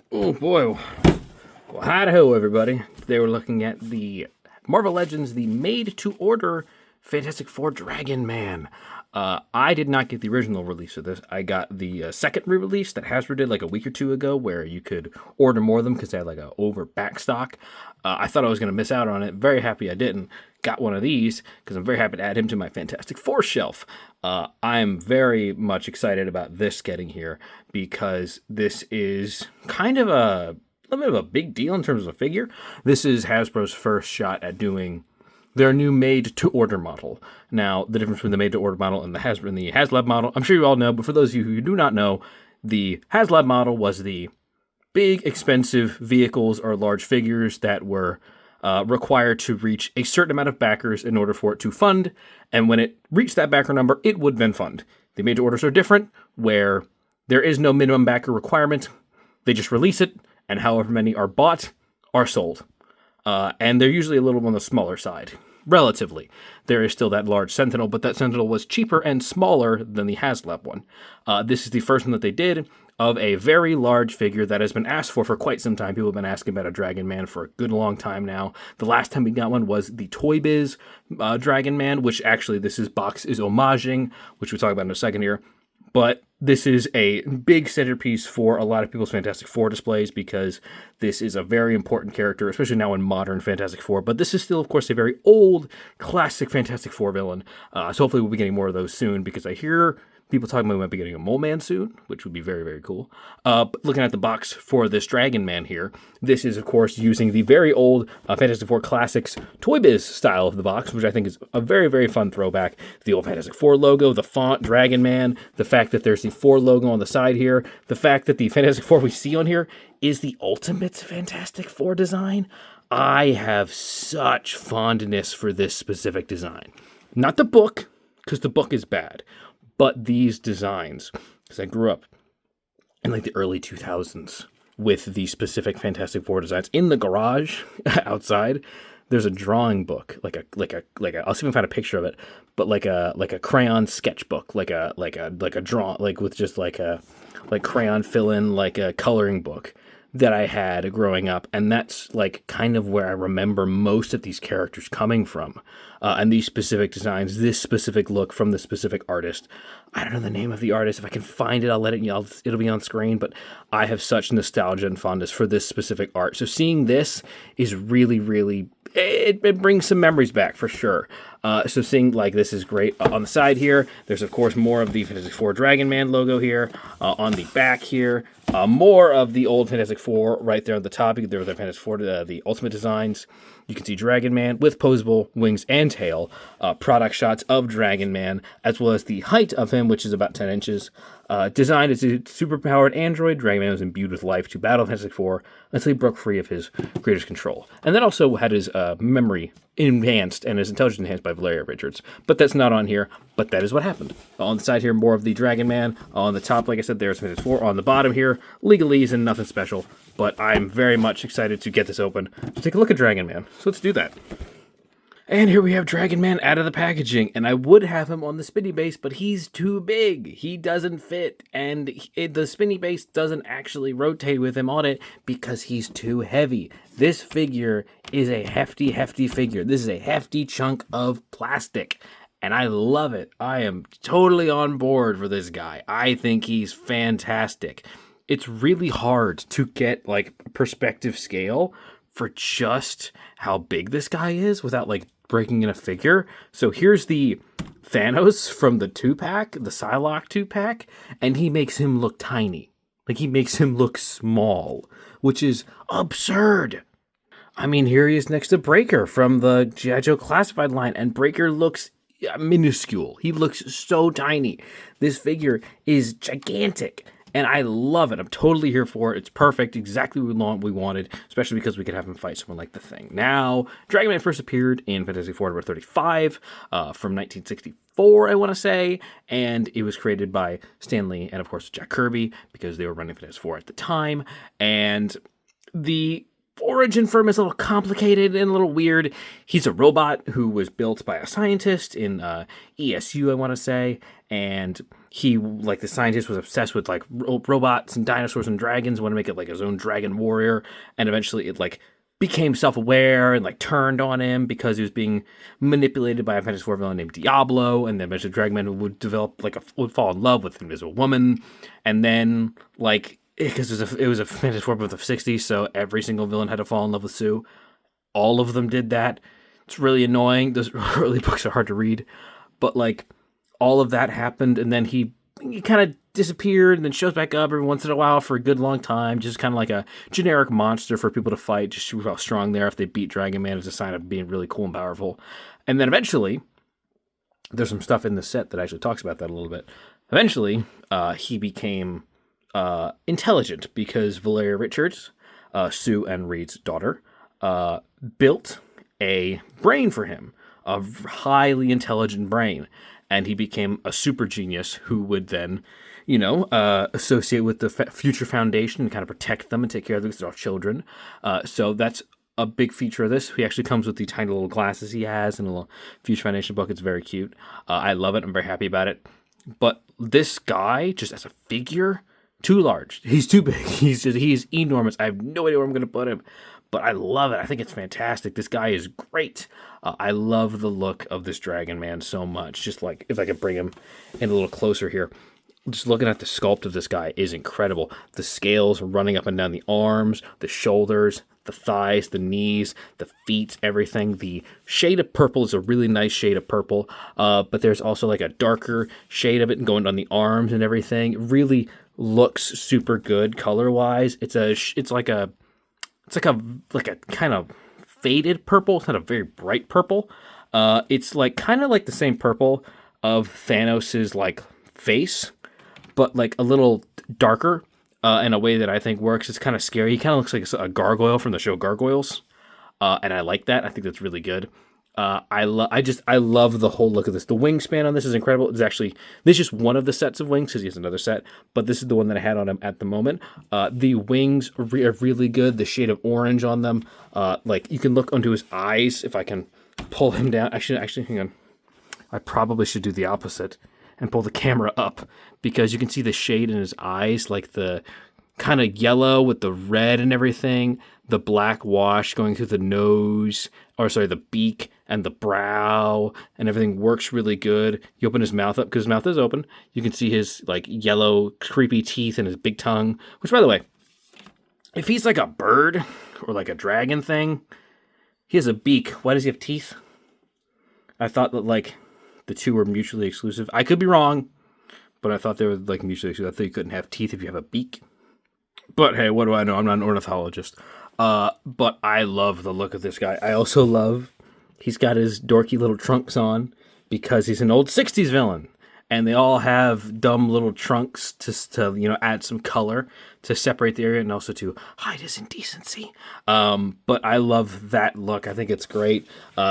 Oh boy. Well, hi-ho, everybody. Today we're looking at the Marvel Legends, the made-to-order Fantastic Four Dragon Man. I did not get the original release of this. I got the second re-release that Hasbro did like a week or two ago, where you could order more of them because they had like a over backstock. I thought I was going to miss out on it. Very happy I didn't. Got one of these because I'm very happy to add him to my Fantastic Four shelf. I'm very much excited about this getting here because this is kind of a little bit of a big deal in terms of a figure. This is Hasbro's first shot at doing their new made-to-order model. Now, the difference between the made-to-order model and the HasLab model, I'm sure you all know, but for those of you who do not know, the HasLab model was the big, expensive vehicles or large figures that were required to reach a certain amount of backers in order for it to fund, and when it reached that backer number, it would then fund. The made-to-orders are different, where there is no minimum backer requirement. They just release it, and however many are bought are sold. And they're usually a little on the smaller side. Relatively. There is still that large Sentinel, but that Sentinel was cheaper and smaller than the HasLab one. This is the first one that they did of a very large figure that has been asked for quite some time. People have been asking about a Dragon Man for a good long time now. The last time we got one was the Toy Biz Dragon Man, which actually this box is homaging, which we'll talk about in a second here. But this is a big centerpiece for a lot of people's Fantastic Four displays because this is a very important character, especially now in modern Fantastic Four. But this is still, of course, a very old, classic Fantastic Four villain. So hopefully we'll be getting more of those soon because I hear people talking about we might be getting a Mole Man soon, which would be very, very cool. But looking at the box for this Dragon Man here, this is, of course, using the very old Fantastic Four Classics Toy Biz style of the box, which I think is a very, very fun throwback. The old Fantastic Four logo, the font, Dragon Man, the fact that there's the 4 logo on the side here, the fact that the Fantastic Four we see on here is the Ultimate Fantastic Four design. I have such fondness for this specific design. Not the book, because the book is bad, but these designs, because I grew up in like the early 2000s with the specific Fantastic Four designs. In the garage outside, there's a drawing book, like a I'll see if I can find a picture of it, but like a crayon sketchbook, like a draw, like with just like crayon fill in, like a coloring book that I had growing up, and that's like kind of where I remember most of these characters coming from, and these specific designs, this specific look from the specific artist. I don't know the name of the artist. If I can find it, I'll let it. It'll be on screen. But I have such nostalgia and fondness for this specific art. So seeing this is really, really. It brings some memories back for sure. So seeing like this is great. On the side here, there's of course more of the Fantastic Four Dragon Man logo here. On the back here, more of the old Fantastic Four right there on the top. There were the Fantastic Four, the Ultimate designs. You can see Dragon Man with posable wings and tail. Product shots of Dragon Man, as well as the height of him, which is about 10 inches. Designed as a superpowered android, Dragon Man was imbued with life to battle Fantastic Four until he broke free of his creator's control. And then also had his memory enhanced and his intelligence enhanced by Valeria Richards. But that's not on here, but that is what happened. On the side here, more of the Dragon Man. On the top, like I said, there's Fantastic Four. On the bottom here, legalese and nothing special. But I'm very much excited to get this open to take a look at Dragon Man. So let's do that. And here we have Dragon Man out of the packaging, and I would have him on the spinny base, but he's too big. He doesn't fit, and the spinny base doesn't actually rotate with him on it because he's too heavy. This figure is a hefty, hefty figure. This is a hefty chunk of plastic, and I love it. I am totally on board for this guy. I think he's fantastic. It's really hard to get, like, perspective scale for just how big this guy is without, like, breaking in a figure. So here's the Thanos from the 2-pack, the Psylocke 2-pack, and he makes him look tiny. Like, he makes him look small, which is absurd. I mean, here he is next to Breaker from the G.I. Joe Classified line, and Breaker looks minuscule. He looks so tiny. This figure is gigantic. And I love it. I'm totally here for it. It's perfect. Exactly what we wanted, especially because we could have him fight someone like the Thing. Now, Dragon Man first appeared in Fantastic Four number 35 from 1964, I want to say. And it was created by Stan Lee and, of course, Jack Kirby because they were running Fantastic Four at the time. And the origin for him is a little complicated and a little weird. He's a robot who was built by a scientist in ESU, I want to say, and he, like, the scientist was obsessed with, like, robots and dinosaurs and dragons, wanted to make it, like, his own dragon warrior, and eventually it, like, became self-aware and, like, turned on him because he was being manipulated by a Fantasy 4 villain named Diablo, and then eventually Dragon would develop, like, would fall in love with him as a woman, and then, like, because it was a Fantasy 4 of the 60s, so every single villain had to fall in love with Sue. All of them did that. It's really annoying. Those early books are hard to read, but, like, all of that happened, and then he kind of disappeared and then shows back up every once in a while for a good long time, just kind of like a generic monster for people to fight, just to see how strong they are. If they beat Dragon Man, as a sign of being really cool and powerful. And then eventually, there's some stuff in the set that actually talks about that a little bit. Eventually, he became intelligent because Valeria Richards, Sue and Reed's daughter, built a brain for him, a highly intelligent brain. And he became a super genius who would then, associate with the future foundation and kind of protect them and take care of them because they're all children. So that's a big feature of this. He actually comes with the tiny little glasses he has in a little Future Foundation book. It's very cute. I love it. I'm very happy about it. But this guy, just as a figure, too large. He's too big. He's enormous. I have no idea where I'm going to put him. But I love it. I think it's fantastic. This guy is great. I love the look of this Dragon Man so much. Just like, if I could bring him in a little closer here. Just looking at the sculpt of this guy is incredible. The scales running up and down the arms, the shoulders, the thighs, the knees, the feet, everything. The shade of purple is a really nice shade of purple. But there's also like a darker shade of it going down the arms and everything. It really looks super good color-wise. It's like a kind of faded purple. It's not a very bright purple. It's like kind of like the same purple of Thanos's like face, but like a little darker in a way that I think works. It's kind of scary. He kind of looks like a gargoyle from the show Gargoyles, and I like that. I think that's really good. I love the whole look of this. The wingspan on this is incredible. This is just one of the sets of wings because he has another set, but this is the one that I had on him at the moment. The wings are really good. The shade of orange on them, like you can look onto his eyes. If I can pull him down, actually, hang on. I probably should do the opposite and pull the camera up because you can see the shade in his eyes, like the kind of yellow with the red and everything, the black wash going through the nose, the beak and the brow, and everything works really good. You open his mouth up because his mouth is open. You can see his like yellow, creepy teeth and his big tongue, which, by the way, if he's like a bird or like a dragon thing, he has a beak. Why does he have teeth? I thought that like the two were mutually exclusive. I could be wrong, but I thought they were like mutually exclusive. I thought you couldn't have teeth if you have a beak. But hey, what do I know? I'm not an ornithologist. But I love the look of this guy. I also love he's got his dorky little trunks on because he's an old 60s villain. And they all have dumb little trunks to add some color to separate the area and also to hide his indecency. But I love that look. I think it's great.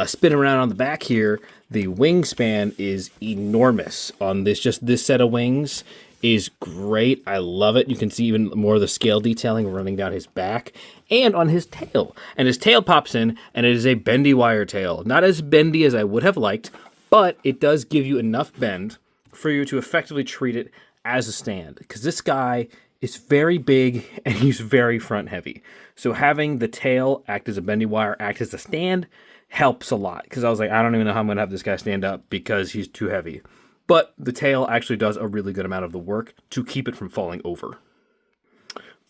Spinning around on the back here, the wingspan is enormous on this. Just this set of wings is great. I love it. You can see even more of the scale detailing running down his back and on his tail. And his tail pops in, and it is a bendy wire tail. Not as bendy as I would have liked, but it does give you enough bend for you to effectively treat it as a stand. Because this guy is very big, and he's very front heavy. So having the tail act as a bendy wire, act as a stand, helps a lot. Because I was like, I don't even know how I'm going to have this guy stand up because he's too heavy. But the tail actually does a really good amount of the work to keep it from falling over.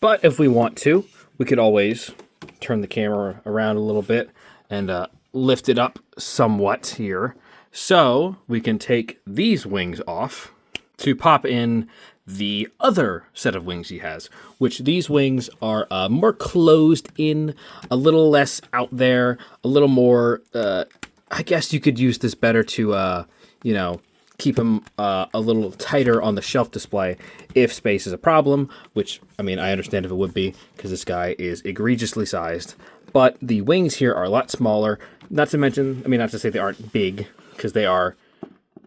But if we want to, we could always turn the camera around a little bit and lift it up somewhat here. So we can take these wings off to pop in the other set of wings he has, which these wings are more closed in, a little less out there, a little more, I guess you could use this better to, keep him a little tighter on the shelf display if space is a problem, which, I mean, I understand if it would be, because this guy is egregiously sized. But the wings here are a lot smaller, not to say they aren't big, because they are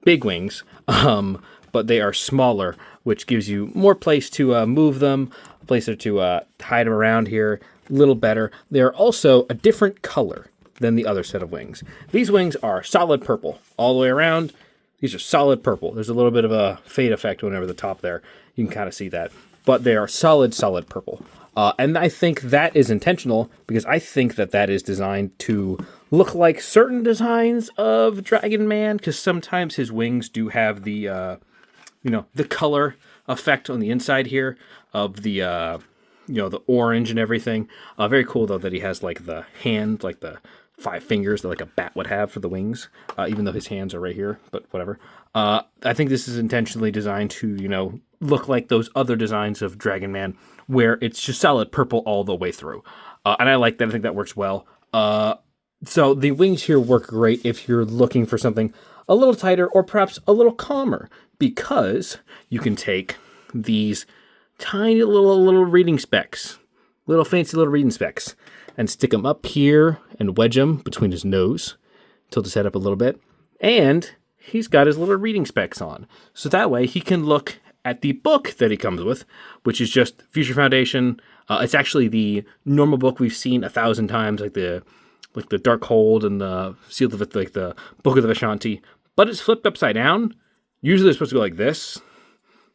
big wings, but they are smaller, which gives you more place to move them, a place to hide them around here a little better. They're also a different color than the other set of wings. These wings are solid purple all the way around, These are solid purple. There's a little bit of a fade effect whenever the top there. You can kind of see that. But they are solid purple. And I think that is intentional because I think that that is designed to look like certain designs of Dragon Man, because sometimes his wings do have the, the color effect on the inside here of the, the orange and everything. Very cool, though, that he has, like, the hand, like the 5 fingers that, like, a bat would have for the wings, even though his hands are right here, but whatever. I think this is intentionally designed to, look like those other designs of Dragon Man, where it's just solid purple all the way through. And I like that. I think that works well. So the wings here work great if you're looking for something a little tighter or perhaps a little calmer, because you can take these tiny little reading specks, little fancy little reading specks, and stick them up here and wedge them between his nose, tilt his head up a little bit, and he's got his little reading specs on. So that way he can look at the book that he comes with, which is just Future Foundation. It's actually the normal book we've seen 1,000 times, like the Dark Hold and the Seal of it, like the Book of the Vishanti, but it's flipped upside down. Usually it's supposed to go like this,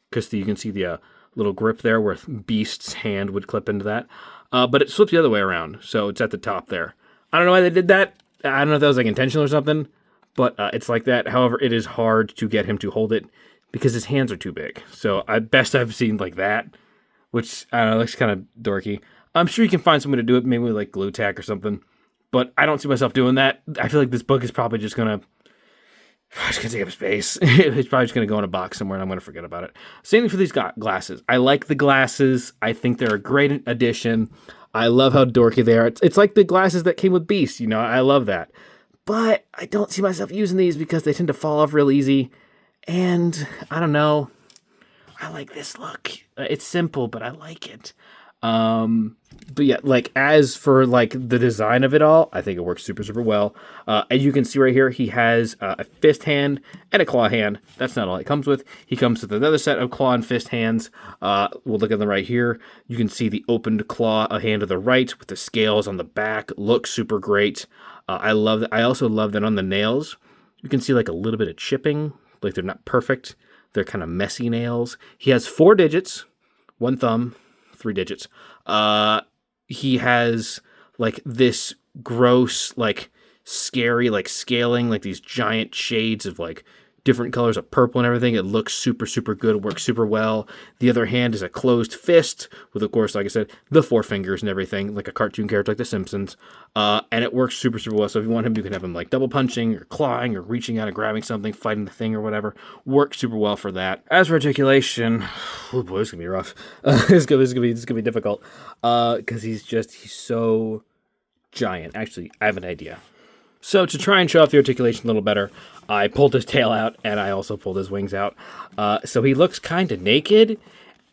because you can see the little grip there where Beast's hand would clip into that. But it's flipped the other way around, so it's at the top there. I don't know why they did that. I don't know if that was like intentional or something, but it's like that. However, it is hard to get him to hold it because his hands are too big. So best I've seen like that, which I don't know, looks kind of dorky. I'm sure you can find someone to do it, maybe with like glue tack or something, but I don't see myself doing that. I feel like this book is probably just gonna take up space. It's probably just gonna go in a box somewhere and I'm gonna forget about it. Same thing for these glasses. I like the glasses. I think they're a great addition. I love how dorky they are. It's like the glasses that came with Beast, I love that. But I don't see myself using these because they tend to fall off real easy. And I don't know. I like this look. It's simple, but I like it. But yeah, like as for like the design of it all, I think it works super well. As you can see right here, he has a fist hand and a claw hand. That's not all it comes with. He comes with another set of claw and fist hands. We'll look at them right here. You can see the opened claw hand to the right with the scales on the back. Looks super great. I love that. I also love that on the nails, you can see like a little bit of chipping. Like they're not perfect. They're kind of messy nails. He has 4 digits, 1 thumb, 3 digits. He has like this gross, like scary, like scaling, like these giant shades of like different colors of purple and everything. It looks super good. It works super well. The other hand is a closed fist with, of course, like I said, the 4 fingers and everything, like a cartoon character like The Simpsons. And it works super well. So if you want him, you can have him like double punching or clawing or reaching out and grabbing something, fighting the thing or whatever. Works super well for that. As for articulation, oh boy, this is gonna be rough. This is gonna be difficult. Because he's so giant. Actually, I have an idea. So to try and show off the articulation a little better, I pulled his tail out, and I also pulled his wings out. So he looks kind of naked,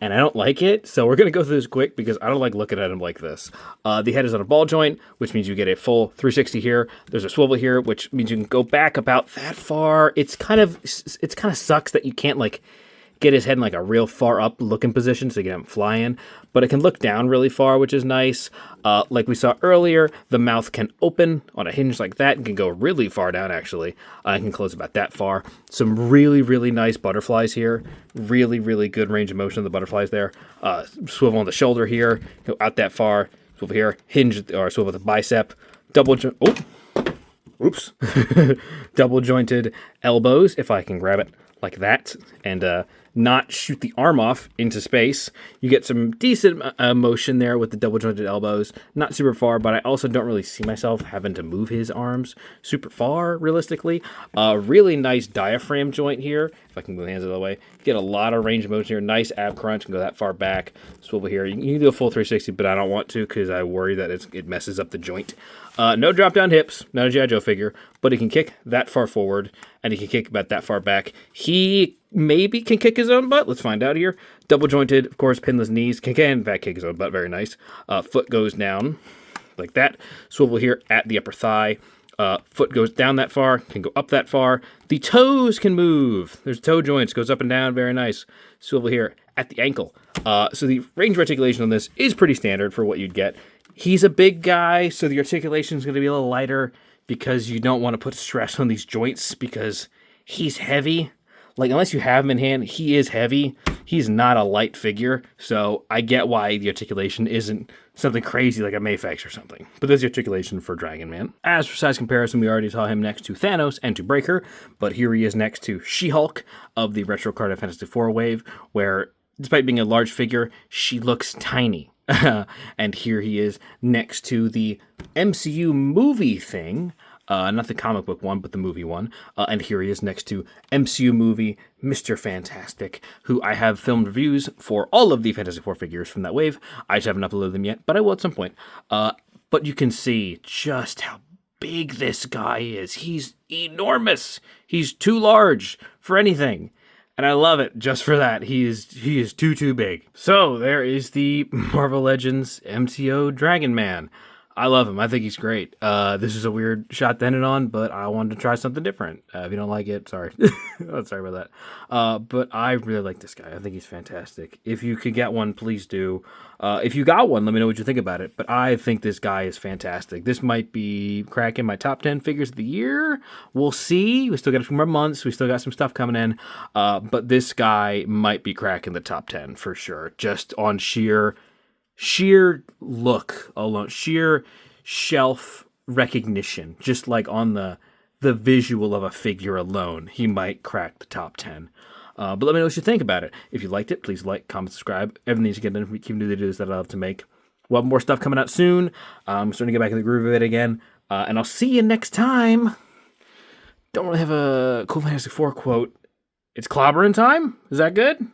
and I don't like it. So we're going to go through this quick because I don't like looking at him like this. The head is on a ball joint, which means you get a full 360 here. There's a swivel here, which means you can go back about that far. It's kind of sucks that you can't like get his head in like a real far up looking position so you can have him fly in, but it can look down really far, which is nice. Like we saw earlier, the mouth can open on a hinge like that and can go really far down, actually. It can close about that far. Some really nice butterflies here. Really good range of motion of the butterflies there. Swivel on the shoulder here, go out that far, swivel here, hinge or swivel the bicep, double jointed elbows, if I can grab it like that, and not shoot the arm off into space. You get some decent motion there with the double jointed elbows. Not super far, but I also don't really see myself having to move his arms super far, realistically. Really nice diaphragm joint here. If I can move the hands out of the way. Get a lot of range of motion here. Nice ab crunch. Can go that far back. Swivel here. You can do a full 360, but I don't want to because I worry that it messes up the joint. No drop down hips. Not a G.I. Joe figure. But he can kick that far forward, and he can kick about that far back. He maybe can kick his own butt. Let's find out here. Double jointed, of course, pinless knees. Can in fact kick his own butt. Very nice. Foot goes down like that. Swivel here at the upper thigh. Foot goes down that far, can go up that far. The toes can move. There's toe joints, goes up and down, very nice. Swivel here at the ankle. So the range of articulation on this is pretty standard for what you'd get. He's a big guy, so the articulation is going to be a little lighter because you don't want to put stress on these joints because he's heavy. Like, unless you have him in hand, he is heavy. He's not a light figure, so I get why the articulation isn't something crazy like a Mafex or something. But there's the articulation for Dragon Man. As for size comparison, we already saw him next to Thanos and to Breaker, but here he is next to She-Hulk of the Retro Card of Fantastic Four wave, where, despite being a large figure, she looks tiny. And here he is next to the MCU movie thing, not the comic book one, but the movie one. And here he is next to MCU movie Mr. Fantastic, who I have filmed reviews for all of the Fantastic Four figures from that wave. I just haven't uploaded them yet, but I will at some point. But you can see just how big this guy is. He's enormous. He's too large for anything. And I love it just for that. He is too big. So there is the Marvel Legends MTO Dragon Man. I love him. I think he's great. This is a weird shot to end it on, but I wanted to try something different. If you don't like it, sorry. Sorry about that. But I really like this guy. I think he's fantastic. If you could get one, please do. If you got one, let me know what you think about it. But I think this guy is fantastic. This might be cracking my top 10 figures of the year. We'll see. We still got a few more months. We still got some stuff coming in. But this guy might be cracking the top 10 for sure. Just on sheer look alone, sheer shelf recognition, just like on the visual of a figure alone, he might crack the top 10. But let me know what you think about it. If you liked it, please like, comment, subscribe. Everything you get done, keep doing the videos that I love to make. We'll have more stuff coming out soon. I'm starting to get back in the groove of it again. And I'll see you next time. Don't really have a cool Fantastic Four quote. It's clobbering time? Is that good?